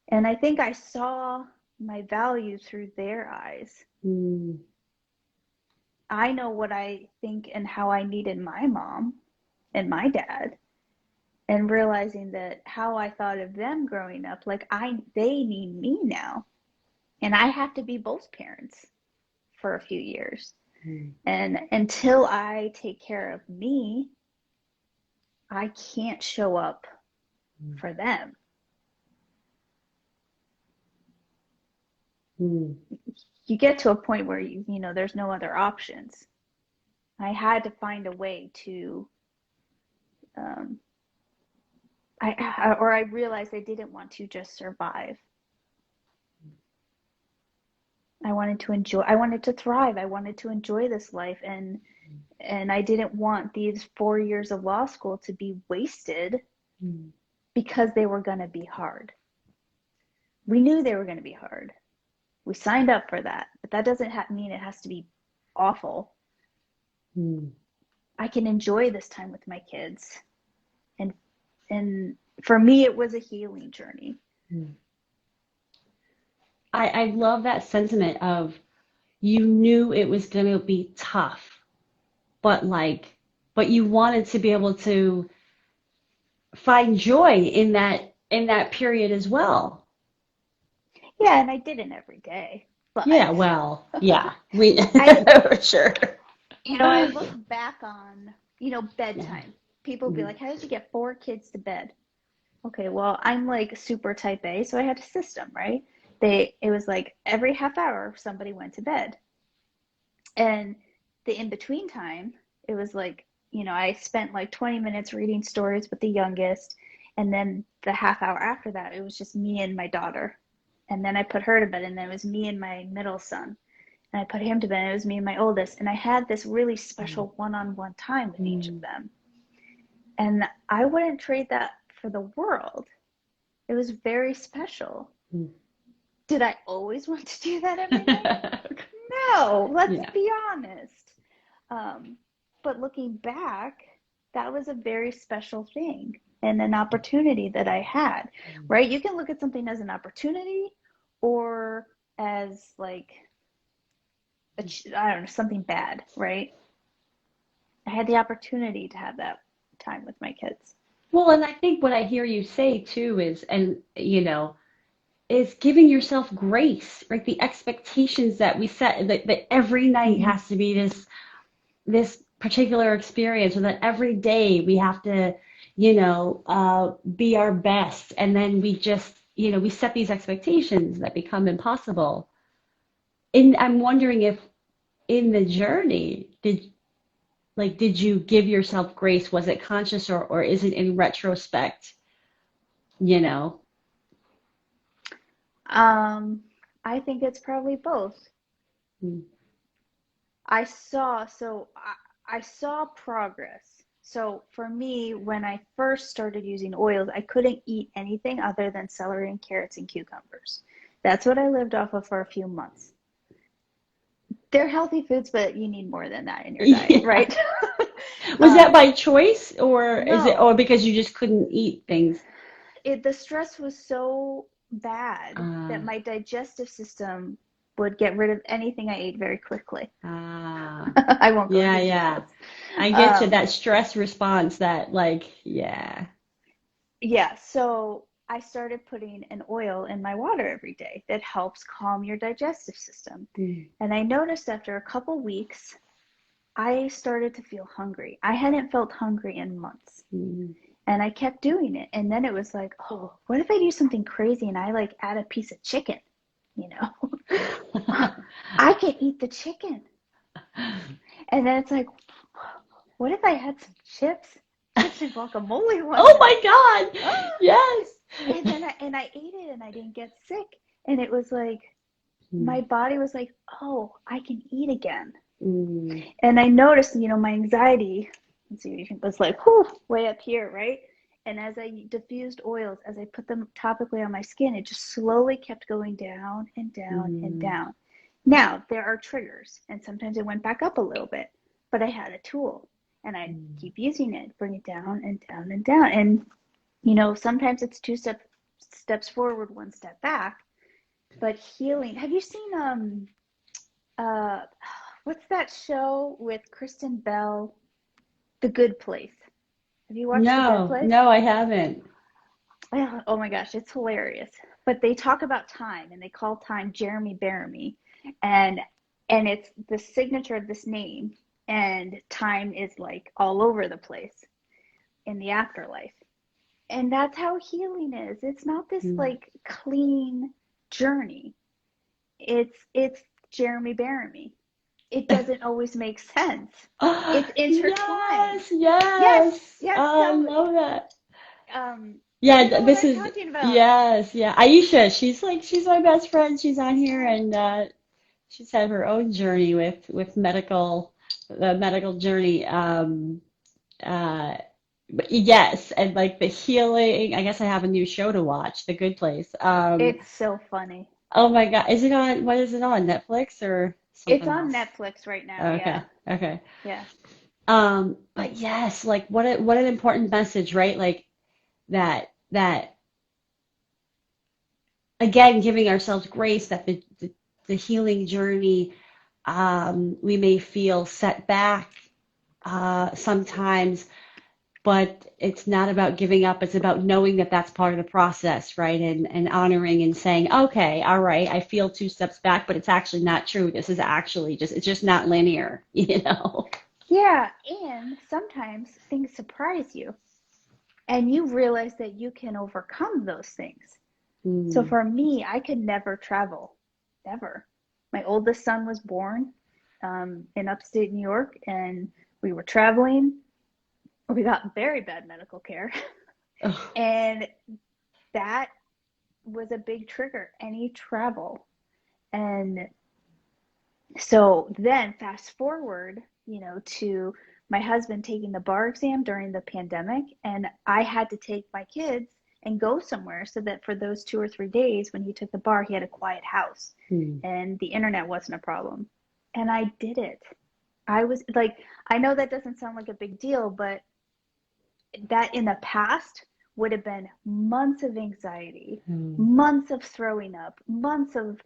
And I think I saw my value through their eyes. Mm. I know what I think and how I needed my mom and my dad, and realizing that how I thought of them growing up, like they need me now. And I have to be both parents for a few years. Mm. And until I take care of me, I can't show up for them. Mm. You get to a point where there's no other options. I had to find a way to I realized I didn't want to just survive. I wanted to thrive. I wanted to enjoy this life, and I didn't want these 4 years of law school to be wasted Mm. because they were going to be hard. We knew they were going to be hard. We signed up for that, but that doesn't mean it has to be awful. Mm. I can enjoy this time with my kids. And for me, it was a healing journey. Mm. I love that sentiment of you knew it was going to be tough, but but you wanted to be able to find joy in that period as well. Yeah, and I didn't every day, Yeah, but well, yeah, we I, for sure. I look back on, Yeah. bedtime. People be Mm. like, how did you get 4 kids to bed? Okay, well, I'm like super type A, so I had a system, right? It was like every half hour somebody went to bed. And the in between time, it was like, I spent like 20 minutes reading stories with the youngest. And then the half hour after that, it was just me and my daughter. And then I put her to bed, and then it was me and my middle son. And I put him to bed, and it was me and my oldest. And I had this really Mm. special one on one time with each of Mm. them. And I wouldn't trade that for the world. It was very special. Mm. Did I always want to do that every night? No, let's Yeah. be honest. Um, but looking back, that was a very special thing and an opportunity that I had, right? You can look at something as an opportunity or as like, I don't know, something bad, right? I had the opportunity to have that time with my kids. Well, and I think what I hear you say too is, and is giving yourself grace, right? The expectations that we set that every night Mm-hmm. has to be this particular experience, or that every day we have to, be our best, and then we just, we set these expectations that become impossible. And I'm wondering if in the journey, did you give yourself grace? Was it conscious, or is it in retrospect, you know? Um, I think it's probably both. Mm. I saw progress. So for me, when I first started using oils, I couldn't eat anything other than celery and carrots and cucumbers. That's what I lived off of for a few months. They're healthy foods, but you need more than that in your diet, Yeah. right? Was that um, by choice, or is it, no, or because you just couldn't eat things? the stress was so bad Uh, that my digestive system would get rid of anything I ate very quickly. ah, I won't go yeah, into yeah. details. I get you. Um, That stress response, yeah. Yeah, so I started putting an oil in my water every day that helps calm your digestive system. Mm. And I noticed after a couple weeks, I started to feel hungry. I hadn't felt hungry in months. Mm. And I kept doing it. And then it was like, oh, what if I do something crazy and I like add a piece of chicken? You know, I can eat the chicken. And then it's like, what if I had some chips and guacamole one Oh my night? God. Ah! Yes. And then I ate it and I didn't get sick. And it was like my Mm. body was like, oh, I can eat again. Mm. And I noticed, my anxiety, let's see, was like, whew, way up here, right? And as I diffused oils, as I put them topically on my skin, it just slowly kept going down and down and Mm. down. Now, there are triggers, and sometimes it went back up a little bit, but I had a tool, and I Mm. keep using it, bring it down and down and down. And sometimes it's steps forward, one step back. But healing. Have you seen uh what's that show with Kristen Bell? The Good Place. Have you watched The Good No, Place? no, I haven't. Oh my gosh, it's hilarious. But they talk about time and they call time Jeremy Bearimy. And it's the signature of this name, and time is like all over the place in the afterlife. And that's how healing is. It's not this Mm. like clean journey. It's Jeremy Bearimy. It doesn't always make sense. It's intertwined. Yes, Yes, yes. yes. Oh, I So, love that. um, Yeah, you know what this I'm is talking about. yes, yeah. Aisha, she's my best friend. She's on here, Yes, and she's had her own journey with the medical journey. Uh, but yes, and like the healing. I guess I have a new show to watch, The Good Place. It's so funny. Oh my God, is it on? What is it on? Netflix or It's something on else? Netflix right now. Okay, Yeah. okay. Yeah. But yes, like what an important message, right? Like that again, giving ourselves grace that the healing journey, we may feel set back sometimes, but it's not about giving up. It's about knowing that that's part of the process, right? And honoring and saying, okay, all right, I feel two steps back, but it's actually not true. This is actually just, it's just not linear, you know? Yeah, and sometimes things surprise you and you realize that you can overcome those things. So Mm. for me, I could never travel, never. My oldest son was born in upstate New York, and we were traveling. We got very bad medical care, Ugh. and that was a big trigger, any travel. And so then fast forward, to my husband taking the bar exam during the pandemic, and I had to take my kids and go somewhere so that for those 2 or 3 days when he took the bar, he had a quiet house Mm. and the internet wasn't a problem. And I did it. I was like, I know that doesn't sound like a big deal, but that in the past would have been months of anxiety, Mm. months of throwing up, months of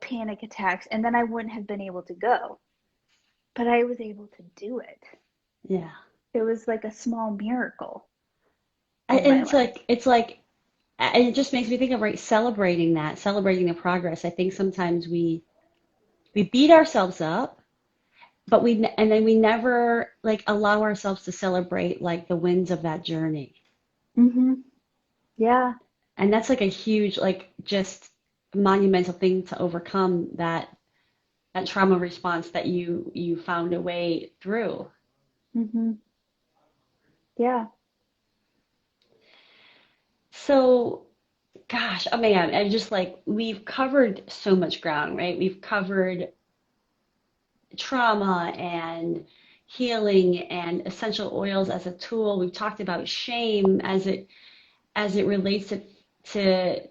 panic attacks, and then I wouldn't have been able to go. But I was able to do it. Yeah. It was like a small miracle in And my life. it's like, and it just makes me think of right, celebrating that, celebrating the progress. I think sometimes we beat ourselves up, but and then we never like allow ourselves to celebrate like the wins of that journey. Mm-hmm. Yeah. And that's like a huge, like just monumental thing to overcome that trauma response that you found a way through. Mm-hmm. Yeah. So, gosh, oh my God, I'm just like we've covered so much ground, right? We've covered trauma and healing and essential oils as a tool. We've talked about shame as it relates to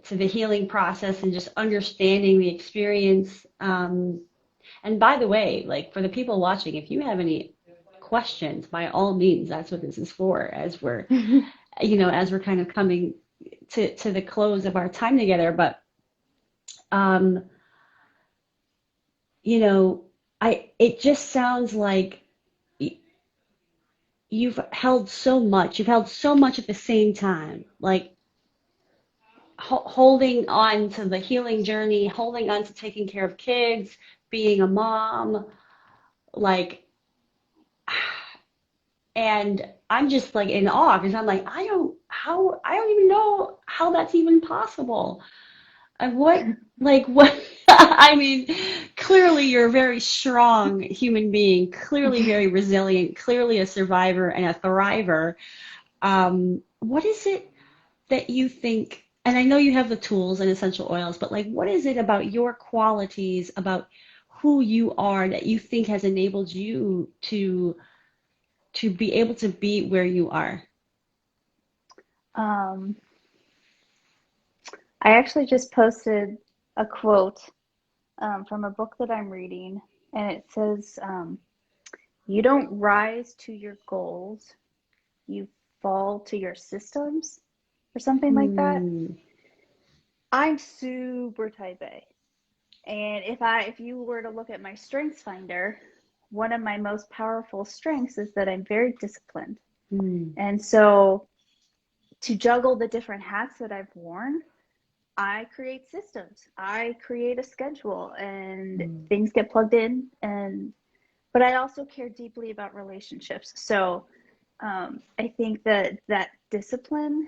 the healing process and just understanding the experience. And by the way, like for the people watching, if you have any questions, by all means, that's what this is for. As we're kind of coming to the close of our time together. But um, you know, it just sounds like you've held so much at the same time, like holding on to the healing journey, holding on to taking care of kids, being a mom, like, and I'm just like in awe because I'm like, I don't even know how that's even possible. And what, I mean, clearly you're a very strong human being, clearly very resilient, clearly a survivor and a thriver. What is it that you think, and I know you have the tools and essential oils, but like, what is it about your qualities, about who you are that you think has enabled you to be able to be where you are? Um, I actually just posted a quote from a book that I'm reading, and it says, "You don't rise to your goals, you fall to your systems," or something like that. Hmm. I'm super type A. And if you were to look at my strengths finder, one of my most powerful strengths is that I'm very disciplined. Hmm. And so to juggle the different hats that I've worn, I create systems. I create a schedule and Hmm. things get plugged in, and but I also care deeply about relationships. So I think that that discipline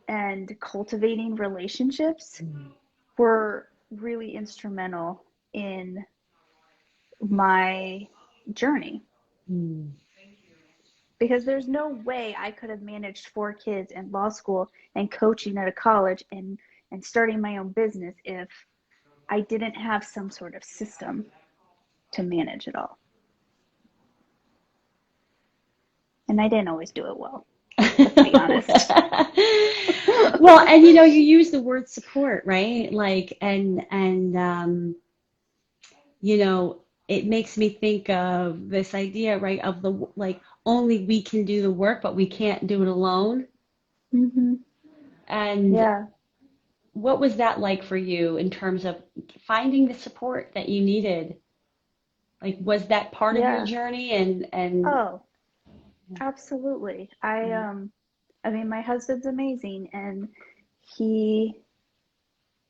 and cultivating relationships were really instrumental in my journey, Hmm. because there's no way I could have managed 4 kids and law school and coaching at a college and starting my own business if I didn't have some sort of system to manage it all. And I didn't always do it well. Let's be honest. Well, and you use the word support, right? Like, you know, it makes me think of this idea, right, of the like only we can do the work, but we can't do it alone. Hmm. And Yeah. what was that like for you in terms of finding the support that you needed? Like, was that part of your Yeah. journey? And Oh, absolutely. I mean, my husband's amazing, and he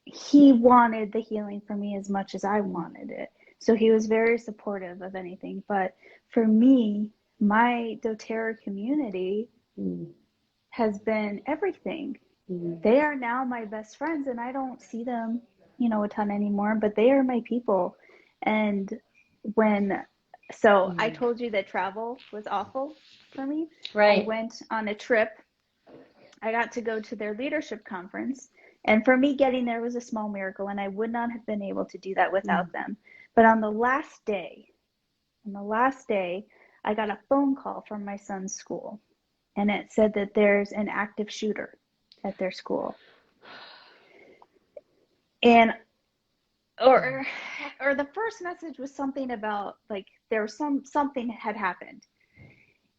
he wanted the healing for me as much as I wanted it. So he was very supportive of anything. But for me, my doTERRA community mm, has been everything. mm, They are now my best friends, and I don't see them, a ton anymore, but they are my people. And when, so I mm. told you that travel was awful for me. I Right. went on a trip. I got to go to their leadership conference. And for me, getting there was a small miracle, and I would not have been able to do that Mm, without them. But on the last day, I got a phone call from my son's school, and it said that there's an active shooter at their school. And or or the first message was something about like there was something had happened.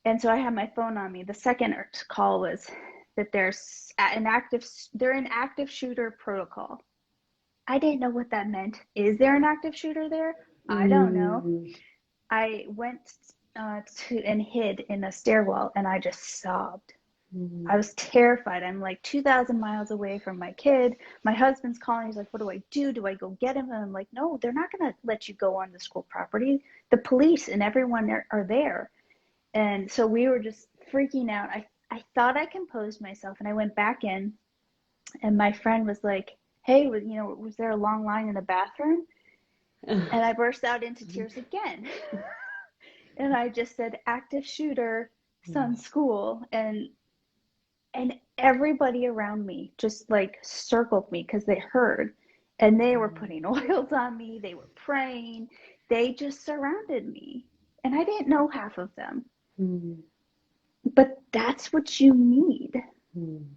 And so I had my phone on me. The second call was that they're in active shooter protocol. I didn't know what that meant. Is there an active shooter there? I don't know. mm, I went to and hid in a stairwell, and I just sobbed. I mm, was terrified. I'm like 2,000 miles away from my kid. My husband's calling. He's like, what do I do? Do I go get him? And I'm like, no, they're not going to let you go on the school property. The police and everyone are there. And so we were just freaking out. I thought I composed myself, and I went back in, and my friend was like, hey, was there a long line in the bathroom? And I burst out into tears again. And I just said, active shooter, mm, son, school. And everybody around me just like circled me because they heard, and they were putting oils on me, they were praying, they just surrounded me, and I didn't know half of them, mm, but that's what you need. mm,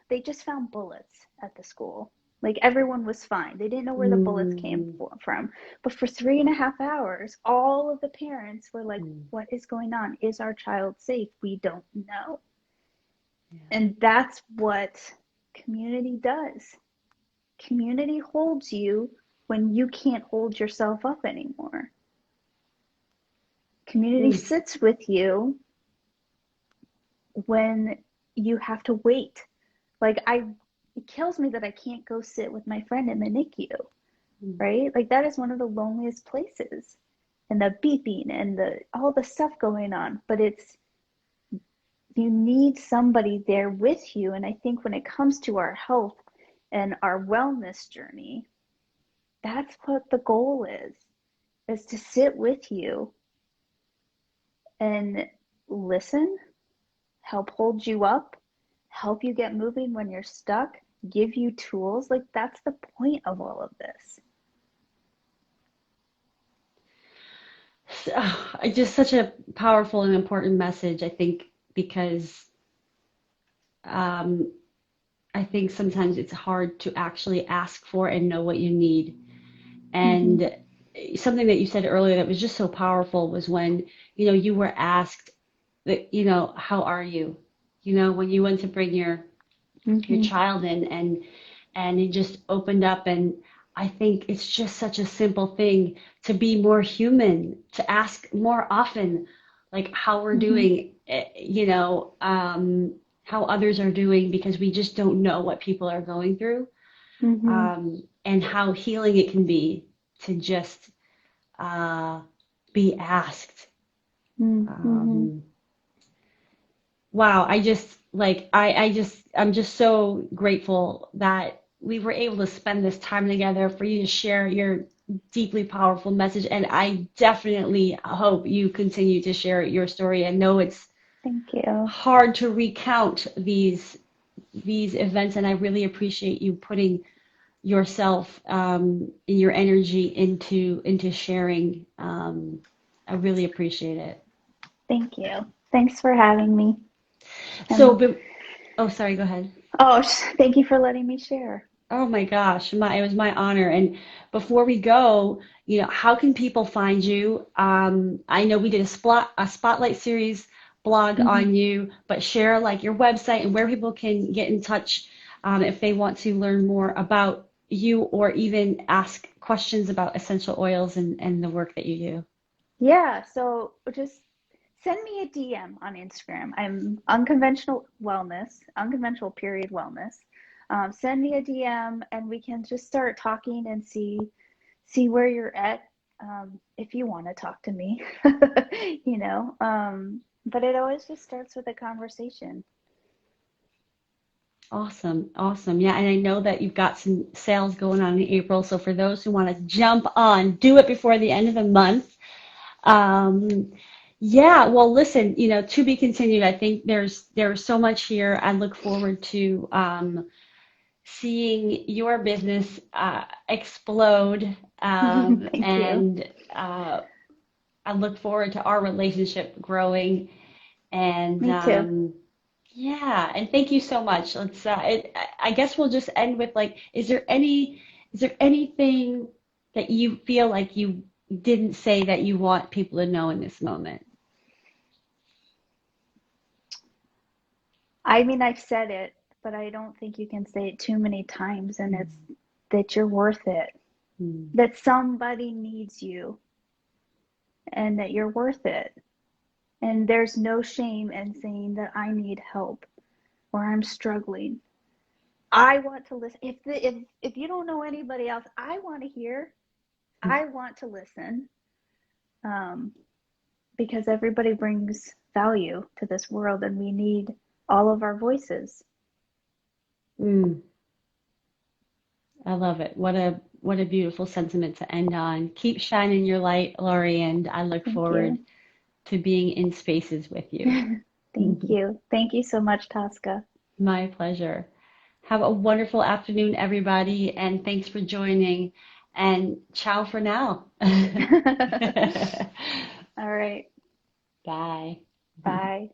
They just found bullets at the school. Like everyone was fine. They didn't know where the bullets came mm, from. But for 3.5 hours, all of the parents were like, mm. what is going on? Is our child safe? We don't know. Yeah. And that's what community does. Community holds you when you can't hold yourself up anymore. Community Mm, sits with you when you have to wait. Like it kills me that I can't go sit with my friend in the NICU, mm, right? Like that is one of the loneliest places. And the beeping and the all the stuff going on, but you need somebody there with you. And I think when it comes to our health and our wellness journey, that's what the goal is to sit with you and listen, help hold you up, help you get moving when you're stuck, give you tools. Like that's the point of all of this. just such a powerful and important message, I think, because um, I think sometimes it's hard to actually ask for and know what you need. Mm-hmm. And something that you said earlier that was just so powerful was when, you were asked that, how are you? When you went to bring your Mm-hmm. child in and it just opened up. And I think it's just such a simple thing to be more human, to ask more often, like how we're Mm-hmm. doing, how others are doing, because we just don't know what people are going through, Mm-hmm. and how healing it can be to just uh, be asked. Mm-hmm. Um, wow, I just like I'm just so grateful that we were able to spend this time together for you to share your deeply powerful message. And I definitely hope you continue to share your story. I know it's Thank you. hard to recount these events, and I really appreciate you putting yourself and your energy into sharing. I really appreciate it. Thank you. Thanks for having me. So, And but, oh, sorry, go ahead. oh, thank you for letting me share. Oh my gosh, it was my honor. And before we go, how can people find you? I know we did a spotlight series blog Mhm. on you, but share like your website and where people can get in touch if they want to learn more about you or even ask questions about essential oils and the work that you do. Yeah, so just send me a DM on Instagram. I'm unconventional wellness, unconventional period wellness. Send me a DM and we can just start talking and see where you're at. If you want to talk to me, you know. But it always just starts with a conversation. Awesome, awesome. Yeah, and I know that you've got some sales going on in April. So for those who want to jump on, do it before the end of the month. Um, yeah, well, listen, to be continued. I think there's so much here. I look forward to seeing your business explode, Thank you. and I look forward to our relationship growing. And Me too. yeah, and thank you so much. I guess we'll just end with like, is there anything that you feel like you didn't say that you want people to know in this moment? I mean, I've said it, but I don't think you can say it too many times, and it's that you're worth it, Mm. that somebody needs you, and that you're worth it. And there's no shame in saying that I need help or I'm struggling. I want to listen. If you don't know anybody else, I want to hear. I want to listen, um, because everybody brings value to this world, and we need all of our voices. Mm. I love it. What a beautiful sentiment to end on. Keep shining your light, Laurie, and I look Thank forward you. to being in spaces with you. Thank you. Thank you so much, Tosca. My pleasure. Have a wonderful afternoon, everybody, and thanks for joining. And ciao for now. All right. Bye. Bye.